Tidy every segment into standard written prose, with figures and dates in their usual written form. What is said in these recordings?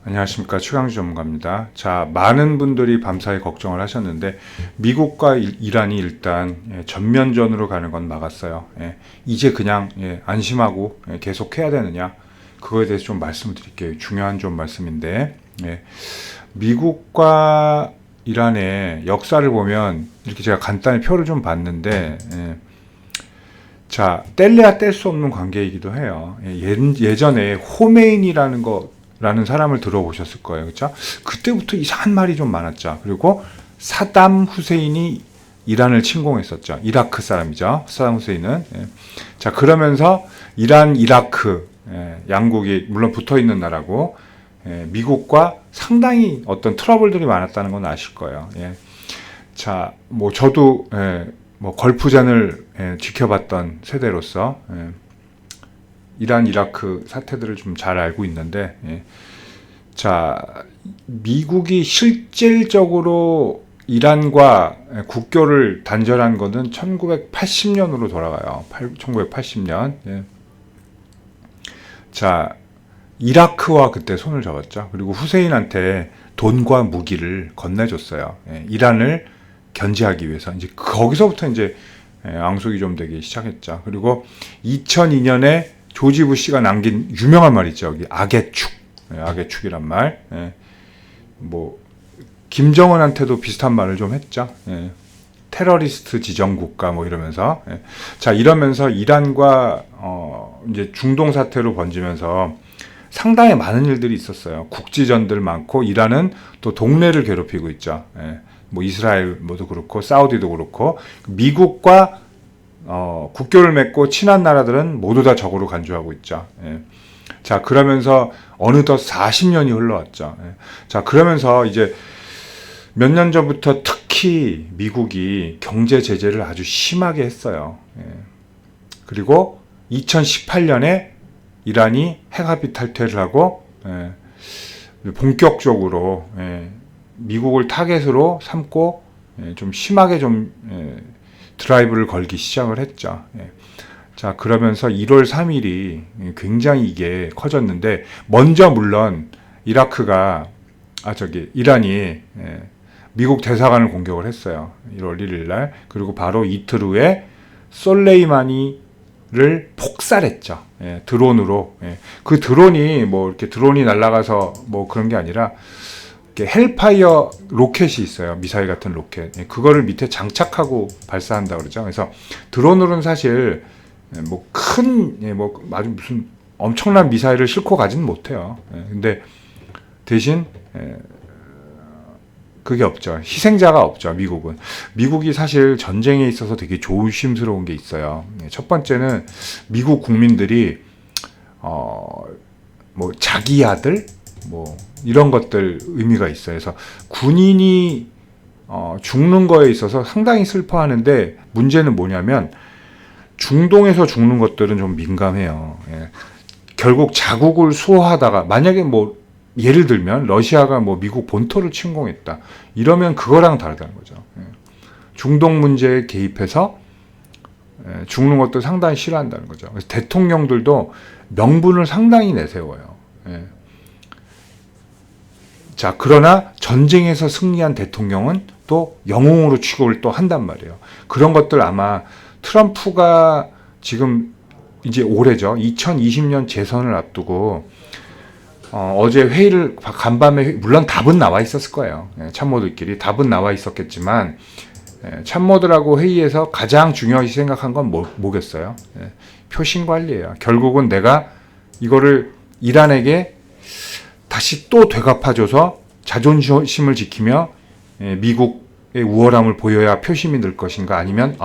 안녕하십니까, 최강주 전문가입니다. 자, 많은 분들이 밤사이 걱정을 하셨는데 미국과 이란이 일단 전면전으로 가는 건 막았어요. 이제 그냥 안심하고 계속 해야 되느냐, 그거에 대해서 좀 말씀을 드릴게요. 중요한 좀 말씀인데, 미국과 이란의 역사를 보면 이렇게 제가 간단히 표를 좀 봤는데, 자, 뗄래야 뗄 수 없는 관계이기도 해요. 예전에 라는 사람을 들어보셨을 거예요. 그렇죠? 그때부터 이상한 말이 좀 많았죠. 그리고 사담 후세인이 이란을 침공했었죠. 이라크 사람이죠. 사담 후세인은. 자, 그러면서 이란, 이라크 양국이 물론 붙어 있는 나라고 미국과 상당히 어떤 트러블들이 많았다는 건 아실 거예요. 자, 뭐 저도 뭐 걸프전을 지켜봤던 세대로서 이란, 이라크 사태들을 좀 잘 알고 있는데, 자, 미국이 실질적으로 이란과 국교를 단절한 것은 1980년으로 돌아가요. 1980년. 자, 이라크와 그때 손을 잡았죠. 그리고 후세인한테 돈과 무기를 건네줬어요. 이란을 견제하기 위해서. 이제 거기서부터 이제 앙숙이 좀 되기 시작했죠. 그리고 2002년에 조지 부시가 남긴 유명한 말 있죠. 여기 악의 축. 악의 축이란 말. 뭐 김정은한테도 비슷한 말을 좀 했죠. 테러리스트 지정국가 뭐 이러면서. 자, 이러면서 이란과 이제 중동 사태로 번지면서 상당히 많은 일들이 있었어요. 국지전들 많고 이란은 또 동네를 괴롭히고 있죠. 뭐 이스라엘 뭐도 그렇고 사우디도 그렇고 미국과 국교를 맺고 친한 나라들은 모두 다 적으로 간주하고 있죠. 자, 그러면서 어느덧 40년이 흘러왔죠. 자, 그러면서 이제 몇 년 전부터 특히 미국이 경제 제재를 아주 심하게 했어요. 그리고 2018년에 이란이 핵합의 탈퇴를 하고 본격적으로 미국을 타겟으로 삼고 좀 심하게 좀 드라이브를 걸기 시작을 했죠. 자, 그러면서 1월 3일이 굉장히 이게 커졌는데, 먼저 물론 이란이 미국 대사관을 공격을 했어요. 1월 1일 날. 그리고 바로 이틀 후에 솔레이마니를 폭살했죠. 드론으로. 그 드론이 뭐 이렇게 드론이 날아가서 뭐 그런 게 아니라 헬파이어 로켓이 있어요. 미사일 같은 로켓. 그거를 밑에 장착하고 발사한다 그러죠. 그래서 드론으로는 사실 뭐 아주 무슨 엄청난 미사일을 싣고 가지는 못해요. 근데 대신 그게 없죠. 희생자가 없죠. 미국이 사실 전쟁에 있어서 되게 조심스러운 게 있어요. 첫 번째는 미국 국민들이 뭐 자기 아들 뭐 이런 것들 의미가 있어요. 그래서 군인이 죽는 거에 있어서 상당히 슬퍼하는데, 문제는 뭐냐면 중동에서 죽는 것들은 좀 민감해요. 결국 자국을 수호하다가 만약에 뭐 예를 들면 러시아가 뭐 미국 본토를 침공했다 이러면 그거랑 다르다는 거죠. 중동 문제에 개입해서 죽는 것도 상당히 싫어한다는 거죠. 그래서 대통령들도 명분을 상당히 내세워요. 자, 그러나 전쟁에서 승리한 대통령은 또 영웅으로 취급을 또 한단 말이에요. 그런 것들 아마 트럼프가 지금 이제 올해죠. 2020년 재선을 앞두고 어제 회의를 간밤에 물론 답은 나와 있었을 거예요. 참모들끼리 답은 나와 있었겠지만 참모들하고 회의에서 가장 중요하게 생각한 건 뭐겠어요? 표심 관리예요. 결국은 내가 이거를 이란에게 다시 또 되갚아줘서 자존심을 지키며 미국의 우월함을 보여야 표심이 늘 것인가, 아니면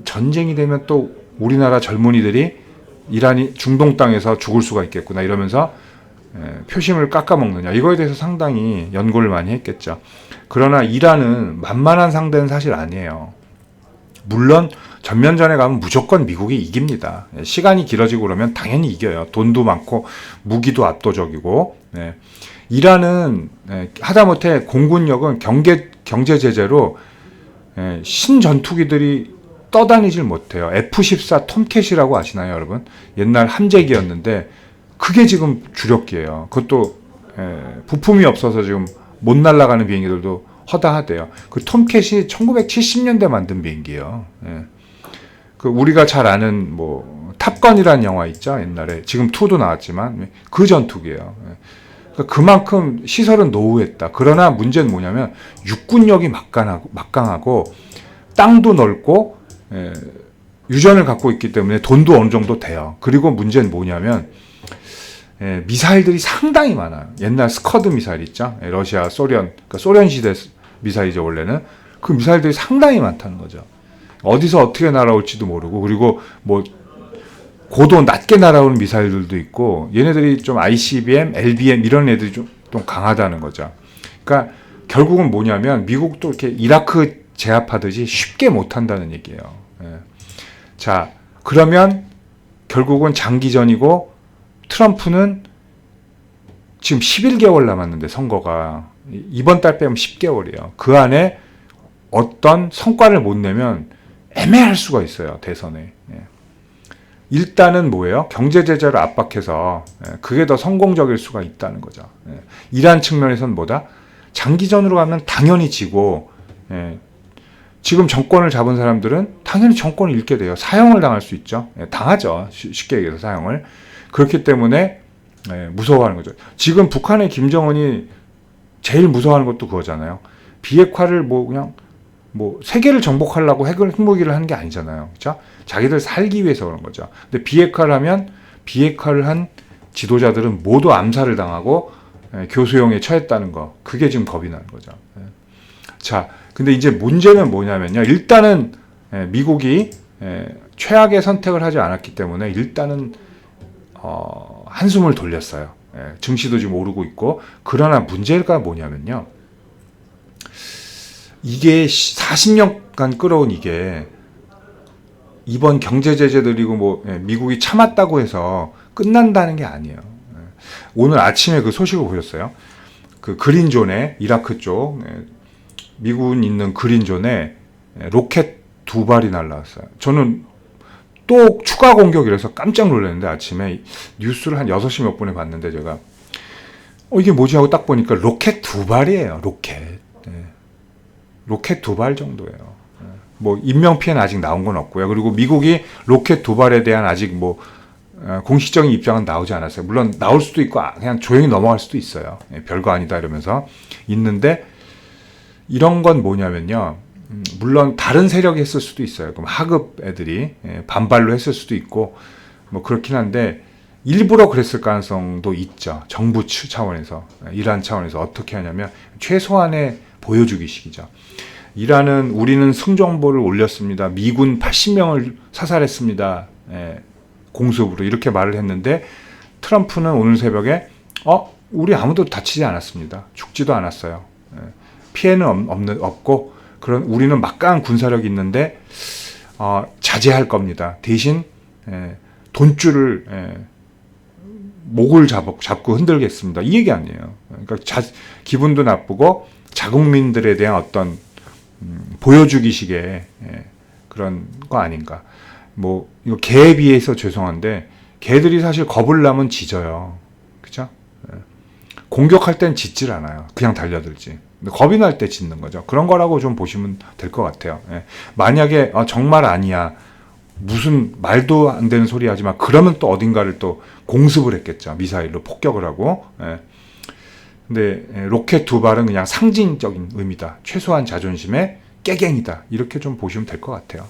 전쟁이 되면 또 우리나라 젊은이들이 이란이 중동 땅에서 죽을 수가 있겠구나 이러면서 표심을 깎아먹느냐, 이거에 대해서 상당히 연구를 많이 했겠죠. 그러나 이란은 만만한 상대는 사실 아니에요. 물론 전면전에 가면 무조건 미국이 이깁니다. 시간이 길어지고 그러면 당연히 이겨요. 돈도 많고 무기도 압도적이고. 이란은 하다못해 공군력은 경제 제재로 신전투기들이 떠다니질 못해요. F-14 톰캣이라고 아시나요, 여러분? 옛날 함재기였는데 그게 지금 주력기예요. 그것도 부품이 없어서 지금 못 날아가는 비행기들도 허다하대요. 그 톰캣이 1970년대 만든 비행기예요. 그 우리가 잘 아는 뭐 탑건이라는 영화 있죠, 옛날에. 지금 2도 나왔지만 그 전투기예요. 그러니까 그만큼 시설은 노후했다. 그러나 문제는 뭐냐면 육군력이 막강하고 땅도 넓고 유전을 갖고 있기 때문에 돈도 어느 정도 돼요. 그리고 문제는 뭐냐면 미사일들이 상당히 많아요. 옛날 스커드 미사일 있죠, 러시아, 소련, 그러니까 소련 시대 미사일이죠 원래는. 그 미사일들이 상당히 많다는 거죠. 어디서 어떻게 날아올지도 모르고, 그리고 뭐 고도 낮게 날아오는 미사일들도 있고, 얘네들이 좀 ICBM, LBM 이런 애들이 좀 강하다는 거죠. 그러니까 결국은 뭐냐면 미국도 이렇게 이라크 제압하듯이 쉽게 못한다는 얘기예요. 자, 그러면 결국은 장기전이고, 트럼프는 지금 11개월 남았는데 선거가 이번 달 빼면 10개월이에요. 그 안에 어떤 성과를 못 내면 애매할 수가 있어요, 대선에. 일단은 뭐예요? 경제 제재를 압박해서 그게 더 성공적일 수가 있다는 거죠. 이란 측면에서는 뭐다? 장기전으로 가면 당연히 지고, 지금 정권을 잡은 사람들은 당연히 정권을 잃게 돼요. 사형을 당할 수 있죠. 당하죠. 쉽게 얘기해서 사형을. 그렇기 때문에 무서워하는 거죠. 지금 북한의 김정은이 제일 무서워하는 것도 그거잖아요. 비핵화를 그냥 세계를 정복하려고 핵무기를 하는 게 아니잖아요. 그렇죠? 자기들 살기 위해서 그런 거죠. 근데 비핵화를 하면 비핵화를 한 지도자들은 모두 암살을 당하고 교수형에 처했다는 거. 그게 지금 겁이 나는 거죠. 자, 근데 이제 문제는 뭐냐면요. 일단은 미국이 최악의 선택을 하지 않았기 때문에 일단은 한숨을 돌렸어요. 증시도 지금 오르고 있고. 그러나 문제가 뭐냐면요. 이게 40년간 끌어온 이게 이번 경제 제재들이고 미국이 참았다고 해서 끝난다는 게 아니에요. 오늘 아침에 그 소식을 보셨어요? 그 그린존에, 이라크 쪽 미군 있는 그린존에 로켓 2발이 날라왔어요. 저는 또 추가 공격이라서 깜짝 놀랐는데, 아침에 뉴스를 한 6시 몇 분에 봤는데 제가 이게 뭐지 하고 딱 보니까 로켓 2발이에요. 로켓 2발 정도예요. 인명피해는 아직 나온 건 없고요. 그리고 미국이 로켓 2발에 대한 아직 공식적인 입장은 나오지 않았어요. 물론 나올 수도 있고 그냥 조용히 넘어갈 수도 있어요. 별거 아니다 이러면서 있는데, 이런 건 뭐냐면요. 물론 다른 세력이 했을 수도 있어요. 그럼 하급 애들이 반발로 했을 수도 있고 그렇긴 한데, 일부러 그랬을 가능성도 있죠. 정부 차원에서, 이란 차원에서 어떻게 하냐면 최소한의 보여주기식이죠. 이란은 우리는 승정보를 올렸습니다. 미군 80명을 사살했습니다. 공습으로 이렇게 말을 했는데, 트럼프는 오늘 새벽에 우리 아무도 다치지 않았습니다. 죽지도 않았어요. 피해는 없고, 그런 우리는 막강한 군사력이 있는데 자제할 겁니다. 대신 돈줄을 목을 잡고 흔들겠습니다. 이 얘기 아니에요. 그러니까 기분도 나쁘고 자국민들에 대한 어떤 보여주기식의 그런 거 아닌가. 이거 개에 비해서 죄송한데 개들이 사실 겁을 나면 짖어요. 그죠? 공격할 땐 짖질 않아요. 그냥 달려들지. 겁이 날 때 짖는 거죠. 그런 거라고 좀 보시면 될 것 같아요. 만약에 정말 아니야, 무슨 말도 안 되는 소리 하지만, 그러면 또 어딘가를 또 공습을 했겠죠. 미사일로 폭격을 하고. 근데 로켓 2발은 그냥 상징적인 의미다. 최소한 자존심의 깨갱이다. 이렇게 좀 보시면 될 것 같아요.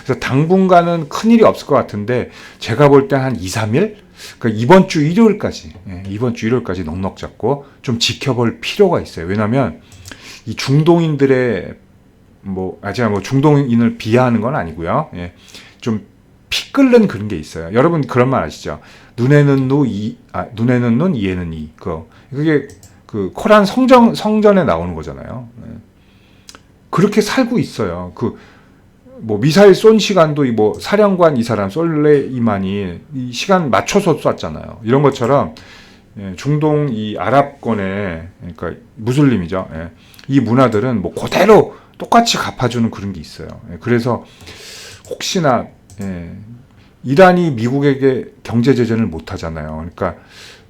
그래서 당분간은 큰일이 없을 것 같은데, 제가 볼 때 한 2, 3일? 그러니까 이번 주 일요일까지 넉넉 잡고 좀 지켜볼 필요가 있어요. 왜냐하면 이 중동인들의 제가 중동인을 비하하는 건 아니고요. 좀 피 끓는 그런 게 있어요. 여러분 그런 말 아시죠? 눈에는 눈, 이에는 이. 그게 그 코란 성전에 나오는 거잖아요. 그렇게 살고 있어요. 미사일 쏜 시간도 사령관 이 사람 솔레이만이 이 시간 맞춰서 쐈잖아요. 이런 것처럼 중동 이 아랍권의, 그러니까 무슬림이죠. 이 문화들은 그대로 똑같이 갚아주는 그런 게 있어요. 그래서 혹시나 이란이 미국에게 경제 제재를 못 하잖아요. 그러니까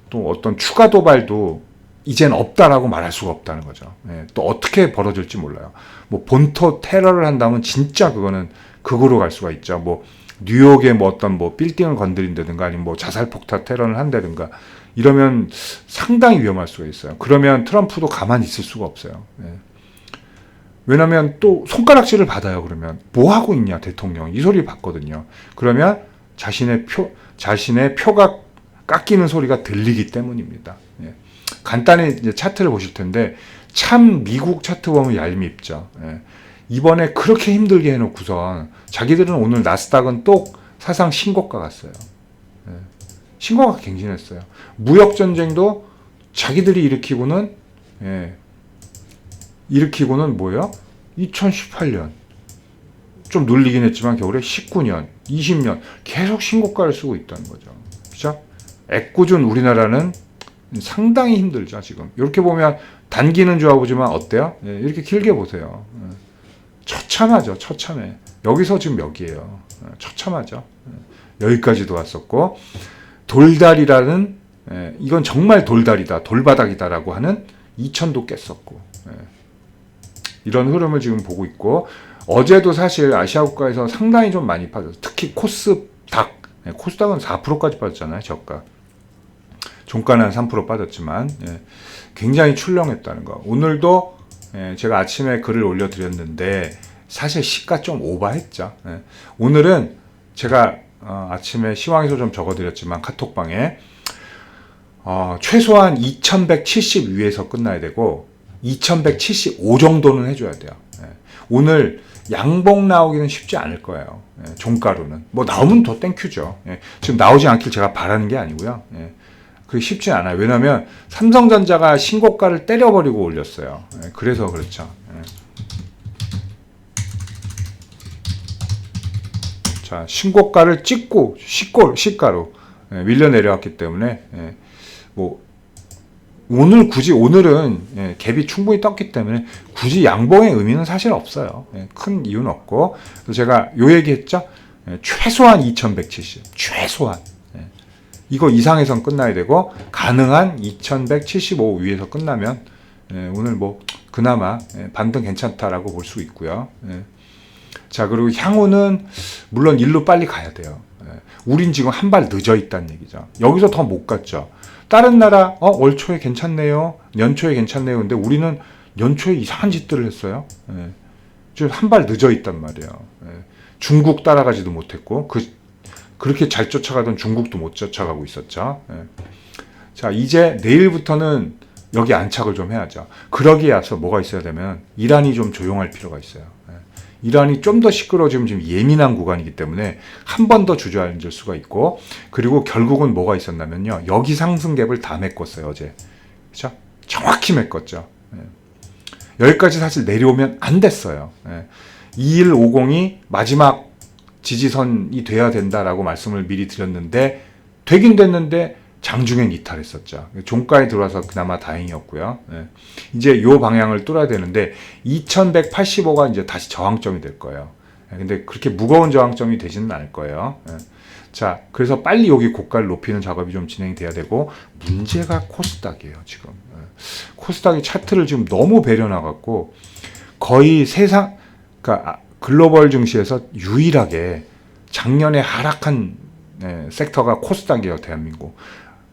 또 어떤 추가 도발도 이젠 없다라고 말할 수가 없다는 거죠. 예, 또 어떻게 벌어질지 몰라요. 뭐 본토 테러를 한다면 진짜 그거는 극으로 갈 수가 있죠. 뭐 뉴욕의 뭐 어떤 뭐 빌딩을 건드린다든가 아니면 뭐 자살 폭탄 테러를 한다든가 이러면 상당히 위험할 수가 있어요. 그러면 트럼프도 가만히 있을 수가 없어요. 예. 왜냐하면 또 손가락질을 받아요. 그러면 뭐 하고 있냐 대통령 이 소리 받거든요. 그러면 자신의 표가 깎이는 소리가 들리기 때문입니다. 예. 간단히 이제 차트를 보실 텐데 참 미국 차트 보면 얄밉죠. 예. 이번에 그렇게 힘들게 해놓고선 자기들은 오늘 나스닥은 또 사상 신고가 갔어요. 예. 신고가 갱신했어요. 무역 전쟁도 자기들이 일으키고는 뭐예요? 2018년 좀 눌리긴 했지만 겨울에 19년, 20년 계속 신고가를 쓰고 있다는 거죠. 그렇죠? 애꿎은 우리나라는 상당히 힘들죠 지금. 이렇게 보면 단기는 좋아 보지만 어때요? 예, 이렇게 길게 보세요. 처참하죠, 처참해. 여기서 지금 여기에요. 처참하죠. 여기까지도 왔었고 돌다리라는 이건 정말 돌다리다, 돌바닥이다라고 하는 2000도 깼었고 이런 흐름을 지금 보고 있고 어제도 사실 아시아 국가에서 상당히 좀 많이 빠졌어요. 특히 코스닥, 코스닥은 4%까지 빠졌잖아요, 저가. 종가는 3% 빠졌지만 굉장히 출렁했다는 거. 오늘도 제가 아침에 글을 올려드렸는데 사실 시가 좀 오버했죠. 오늘은 제가 아침에 시황에서 좀 적어드렸지만 카톡방에 최소한 2170 위에서 끝나야 되고 2175 정도는 해줘야 돼요. 오늘 양봉 나오기는 쉽지 않을 거예요. 종가로는. 뭐 나오면 더 땡큐죠. 지금 나오지 않길 제가 바라는 게 아니고요. 그게 쉽지 않아요. 왜냐하면 삼성전자가 신고가를 때려버리고 올렸어요. 그래서 그렇죠. 자, 신고가를 찍고 시가로 밀려 내려왔기 때문에 뭐 오늘은 갭이 충분히 떴기 때문에 굳이 양봉의 의미는 사실 없어요. 큰 이유는 없고 제가 요 얘기했죠. 최소한 2170 최소한 이거 이상에선 끝나야 되고 가능한 2175 위에서 끝나면 오늘 뭐 그나마 반등 괜찮다라고 볼 수 있고요. 자, 그리고 향후는 물론 일로 빨리 가야 돼요. 우린 지금 한 발 늦어 있다는 얘기죠. 여기서 더 못 갔죠. 다른 나라 월 초에 괜찮네요. 연초에 괜찮네요. 근데 우리는 연초에 이상한 짓들을 했어요. 지금 한 발 늦어 있단 말이에요. 중국 따라가지도 못했고 그렇게 잘 쫓아가던 중국도 못 쫓아가고 있었죠. 자, 이제 내일부터는 여기 안착을 좀 해야죠. 그러기에 앞서 뭐가 있어야 되면 이란이 좀 조용할 필요가 있어요. 이란이 좀 더 시끄러워지면 지금 예민한 구간이기 때문에 한 번 더 주저앉을 수가 있고 그리고 결국은 뭐가 있었냐면요. 여기 상승 갭을 다 메꿨어요. 어제. 그렇죠? 정확히 메꿨죠. 여기까지 사실 내려오면 안 됐어요. 2150이 마지막 지지선이 돼야 된다라고 말씀을 미리 드렸는데 되긴 됐는데 장중엔 이탈했었죠. 종가에 들어와서 그나마 다행이었고요. 이제 이 방향을 뚫어야 되는데 2185가 이제 다시 저항점이 될 거예요. 근데 그렇게 무거운 저항점이 되지는 않을 거예요. 자, 그래서 빨리 여기 고가를 높이는 작업이 좀 진행이 돼야 되고 문제가 코스닥이에요. 지금 코스닥이 차트를 지금 너무 배려나갔고 거의 그러니까 글로벌 증시에서 유일하게 작년에 하락한 섹터가 코스닥이에요. 대한민국.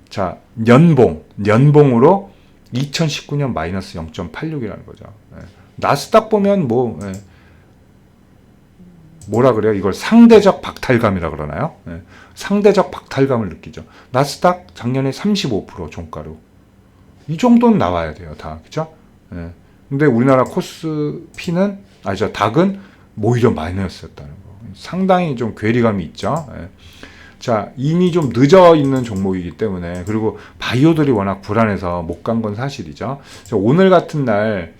자, 연봉으로 2019년 마이너스 0.86이라는 거죠. 나스닥 보면 뭐라 그래요? 이걸 상대적 박탈감이라 그러나요? 상대적 박탈감을 느끼죠. 나스닥 작년에 35% 종가로. 이 정도는 나와야 돼요. 다. 그죠? 근데 우리나라 닥은 오히려 마이너스였다는 거. 상당히 좀 괴리감이 있죠. 자, 이미 좀 늦어 있는 종목이기 때문에 그리고 바이오들이 워낙 불안해서 못 간 건 사실이죠. 오늘 같은 날은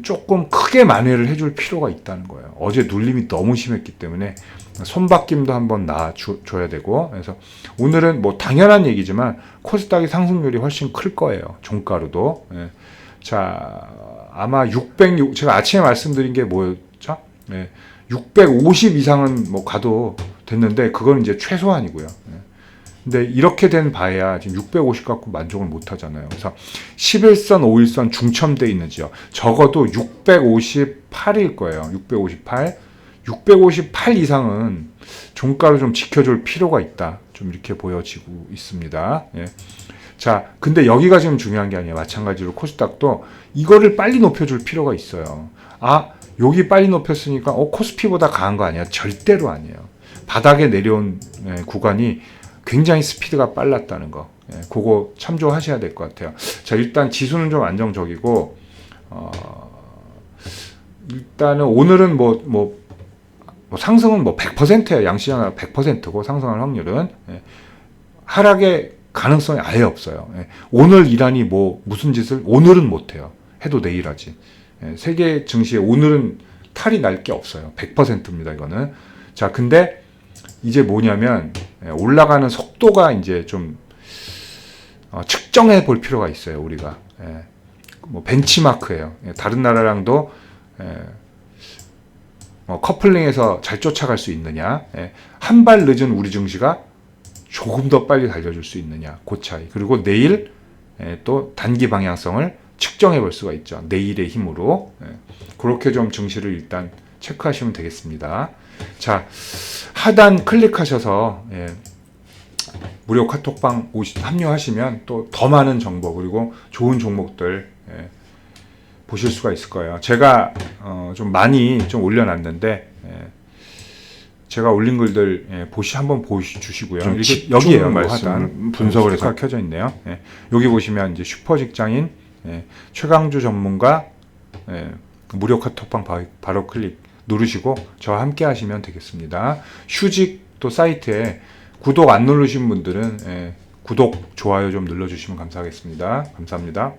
조금 크게 만회를 해줄 필요가 있다는 거예요. 어제 눌림이 너무 심했기 때문에 손바뀜도 한번 놔줘야 되고 그래서 오늘은 뭐 당연한 얘기지만 코스닥의 상승률이 훨씬 클 거예요. 종가로도. 자, 아마 제가 아침에 말씀드린 게 뭐였죠? 650 이상은 뭐 가도 됐는데 그건 이제 최소한이고요. 근데 이렇게 된 바에야 지금 650 갖고 만족을 못 하잖아요. 그래서 11선, 5일선 중첨돼 있는 지역 적어도 658일 거예요. 658. 658 이상은 종가를 좀 지켜줄 필요가 있다. 좀 이렇게 보여지고 있습니다. 예. 자, 근데 여기가 지금 중요한 게 아니에요. 마찬가지로 코스닥도 이거를 빨리 높여줄 필요가 있어요. 아, 여기 빨리 높였으니까 코스피보다 강한 거 아니야? 절대로 아니에요. 바닥에 내려온 구간이 굉장히 스피드가 빨랐다는 거. 그거 참조하셔야 될 것 같아요. 자, 일단 지수는 좀 안정적이고 일단은 오늘은 뭐 상승은 100%예요. 양시장 100%고 상승할 확률은 하락의 가능성이 아예 없어요. 오늘 이란이 무슨 짓을 오늘은 못해요. 해도 내일 하지. 세계 증시에 오늘은 탈이 날 게 없어요. 100%입니다. 이거는. 자, 근데 이제 뭐냐면 올라가는 속도가 이제 좀 측정해 볼 필요가 있어요. 우리가 벤치마크예요. 다른 나라랑도 커플링해서 잘 쫓아갈 수 있느냐, 한 발 늦은 우리 증시가 조금 더 빨리 달려줄 수 있느냐, 그 차이. 그리고 내일 또 단기 방향성을 측정해 볼 수가 있죠. 내일의 힘으로. 그렇게 좀 증시를 일단 체크하시면 되겠습니다. 자, 하단 클릭하셔서 무료 카톡방 합류하시면 또 더 많은 정보 그리고 좋은 종목들 보실 수가 있을 거예요. 제가 좀 많이 좀 올려놨는데 제가 올린 글들 한번 보시주시고요. 여기에요. 말씀 분석을 해서 켜져 있네요. 여기 보시면 이제 슈퍼 직장인 최강주 전문가 무료 카톡방 바로 클릭 누르시고 저와 함께 하시면 되겠습니다. 휴직 또 사이트에 구독 안 누르신 분들은 구독, 좋아요 좀 눌러주시면 감사하겠습니다. 감사합니다.